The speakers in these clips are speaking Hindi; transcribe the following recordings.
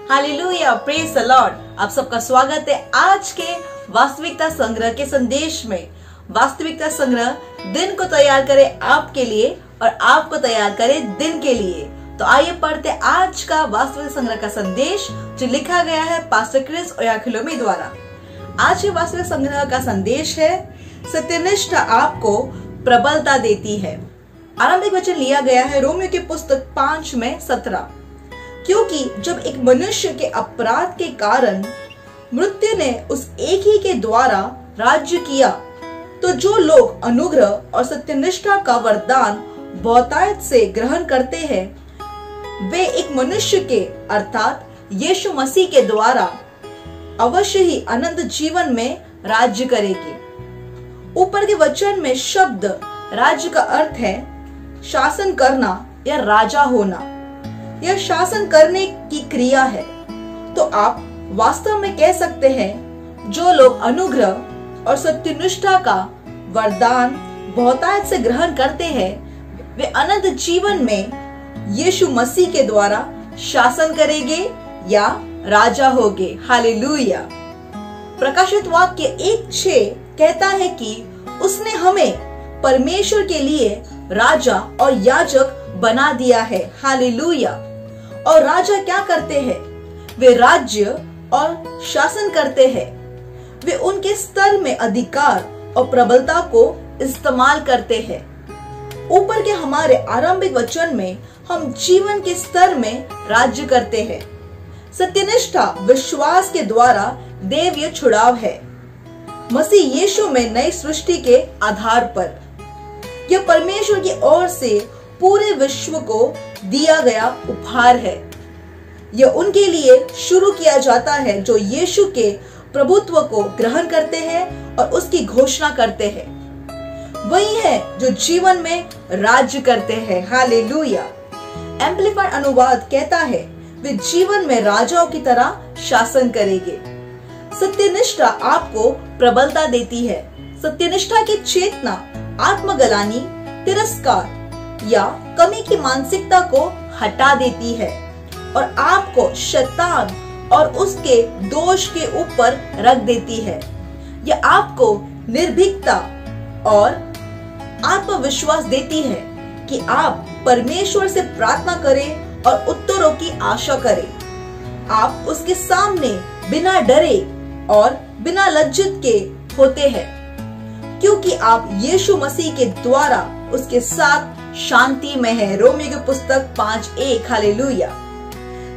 Hallelujah, praise the Lord. आप सबका स्वागत है आज के वास्तविकता संग्रह के संदेश में। वास्तविकता संग्रह दिन को तैयार करे आपके लिए और आपको तैयार करे दिन के लिए। तो आइए पढ़ते आज का वास्तविकता संग्रह का संदेश जो लिखा गया है पास्टर क्रिस ओयाखिलोमी द्वारा। आज के वास्तविकता संग्रह का संदेश है सत्यनिष्ठा आपको प्रबलता देती है। आरंभिक वचन लिया गया है रोमियो की पुस्तक 5:17। क्योंकि जब एक मनुष्य के अपराध के कारण मृत्यु ने उस एक ही के द्वारा राज्य किया, तो जो लोग अनुग्रह और सत्यनिष्ठा का वरदान बहुतायत से ग्रहण करते हैं, वे एक मनुष्य के अर्थात यीशु मसीह के द्वारा अवश्य ही अनंत जीवन में राज्य करेंगे। ऊपर के वचन में शब्द राज्य का अर्थ है शासन करना या राजा होना। यह शासन करने की क्रिया है। तो आप वास्तव में कह सकते हैं जो लोग अनुग्रह और सत्यनिष्ठा का वरदान बहुतायत से ग्रहण करते हैं, वे अनंत जीवन में यीशु मसीह के द्वारा शासन करेंगे या राजा होंगे। हालेलुया। प्रकाशित वाक्य 1:6 कहता है कि उसने हमें परमेश्वर के लिए राजा और याजक बना दिया है। हालेलुया। और राजा क्या करते हैं? वे राज्य और शासन करते हैं। वे उनके स्तर में अधिकार और प्रबलता को इस्तेमाल करते हैं। ऊपर के हमारे आरंभिक वचन में हम जीवन के स्तर में राज्य करते हैं। सत्यनिष्ठा विश्वास के द्वारा दैवीय छुड़ाव है, मसीह यीशु में नई सृष्टि के आधार पर। यह परमेश्वर की ओर से पूरे विश्व को दिया गया उपहार है। यह उनके लिए शुरू किया जाता है जो यीशु के प्रभुत्व को ग्रहण करते हैं और उसकी घोषणा करते हैं। वही है जो जीवन में राज्य करते हैं। हालेलुया। एम्प्लीफाइड अनुवाद कहता है वे जीवन में राजाओं की तरह शासन करेंगे। सत्यनिष्ठा आपको प्रबलता देती है। सत्यनिष्ठा की चेतना आत्मग्लानि, तिरस्कार या कमी की मानसिकता को हटा देती है और आपको शैतान और उसके दोष के ऊपर रख देती है। यह आपको निर्भीकता और आत्मविश्वास देती है कि आप परमेश्वर से प्रार्थना करें और उत्तरों की आशा करें। आप उसके सामने बिना डरे और बिना लज्जित के होते हैं, क्योंकि आप यीशु मसीह के द्वारा उसके साथ शांति में है। रोमियो की पुस्तक 5:1। हालेलुया।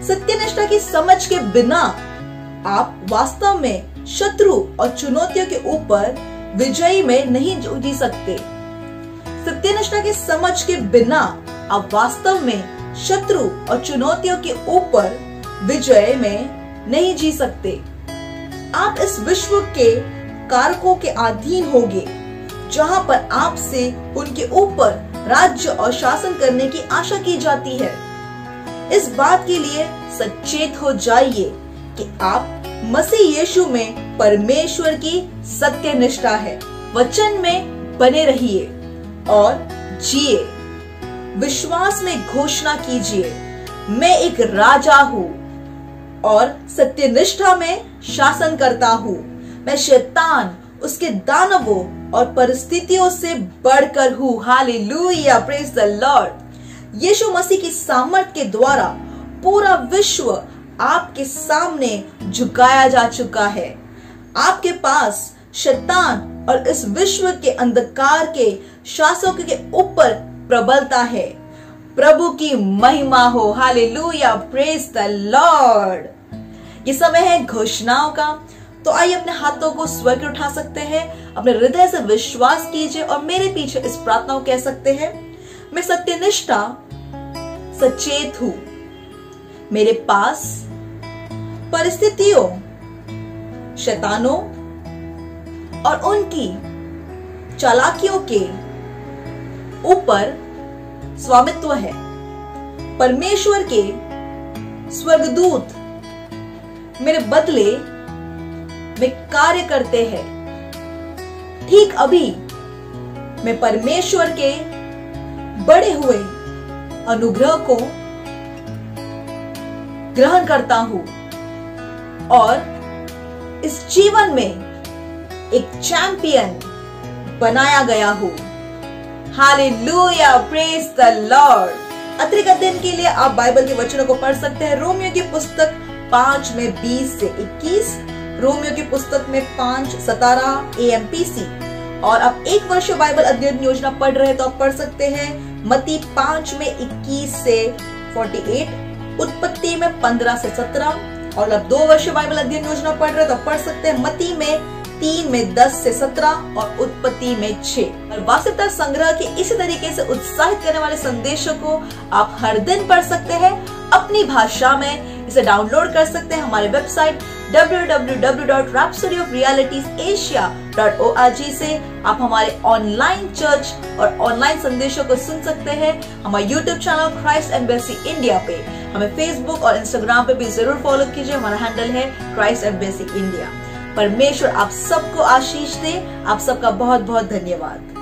सत्यनिष्ठा की समझ के बिना आप वास्तव में शत्रु और चुनौतियों के ऊपर विजयी में नहीं जी सकते। सत्यनिष्ठा की समझ के बिना आप वास्तव में शत्रु और चुनौतियों के ऊपर विजय में नहीं जी सकते। आप इस विश्व के कारकों के अधीन होंगे जहां पर आपसे उनके ऊपर राज्य और शासन करने की आशा की जाती है। इस बात के लिए सचेत हो जाइए कि आप मसीह यीशु में परमेश्वर की सत्यनिष्ठा है। वचन में बने रहिए और जिए। विश्वास में घोषणा कीजिए, मैं एक राजा हूँ और सत्यनिष्ठा में शासन करता हूँ। मैं शैतान, उसके दानवों और परिस्थितियों से बढ़कर हूँ। Hallelujah, praise the lord. यीशु मसीह की सामर्थ के द्वारा पूरा विश्व आपके सामने झुकाया जा चुका है। आपके पास शैतान और इस विश्व के अंधकार के शासकों के ऊपर प्रबलता है। प्रभु की महिमा हो। Hallelujah, praise the Lord. ये समय है घोषणाओं का। तो आइए अपने हाथों को स्वर्ग उठा सकते हैं, अपने हृदय से विश्वास कीजिए और मेरे पीछे इस प्रार्थना को कह सकते हैं, मैं सत्यनिष्ठा सचेत हूं। मेरे पास परिस्थितियों, शैतानों और उनकी चालाकियों के ऊपर स्वामित्व है। परमेश्वर के स्वर्गदूत मेरे बदले में कार्य करते हैं। ठीक अभी मैं परमेश्वर के बड़े हुए अनुग्रह को ग्रहण करता हूँ और इस जीवन में एक चैंपियन बनाया गया हूं। Hallelujah, praise the Lord. अतिरिक्त अध्ययन के लिए आप बाइबल के वचनों को पढ़ सकते हैं। रोमियो की पुस्तक 5 में 20 से 21, रोमियो की पुस्तक में 5:17 AMPC। और आप एक वर्ष बाइबल अध्ययन योजना पढ़ रहे हैं तो आप पढ़ सकते हैं मत्ती 5 में 21 से 48, उत्पत्ति में 15 से 17। और आप 2 वर्ष बाइबल अध्ययन योजना पढ़ रहे हैं तो आप पढ़ सकते हैं मत्ती में 3 में 10 से 17 और उत्पत्ति में 6। और वास्तविकता संग्रह के इसी तरीके से उत्साहित करने वाले संदेशों को आप हर दिन पढ़ सकते हैं अपनी भाषा में। इसे डाउनलोड कर सकते हैं हमारे वेबसाइट www.rhapsodyofrealitiesAsia.org से। आप हमारे ऑनलाइन चर्च और ऑनलाइन संदेशों को सुन सकते हैं हमारे YouTube channel Christ embassy India पे। हमें फेसबुक और इंस्टाग्राम पे भी जरूर फॉलो कीजिए। हमारा हैंडल है क्राइस्ट एम्बेसी इंडिया। परमेश्वर आप सबको आशीष दे। आप सबका बहुत बहुत धन्यवाद।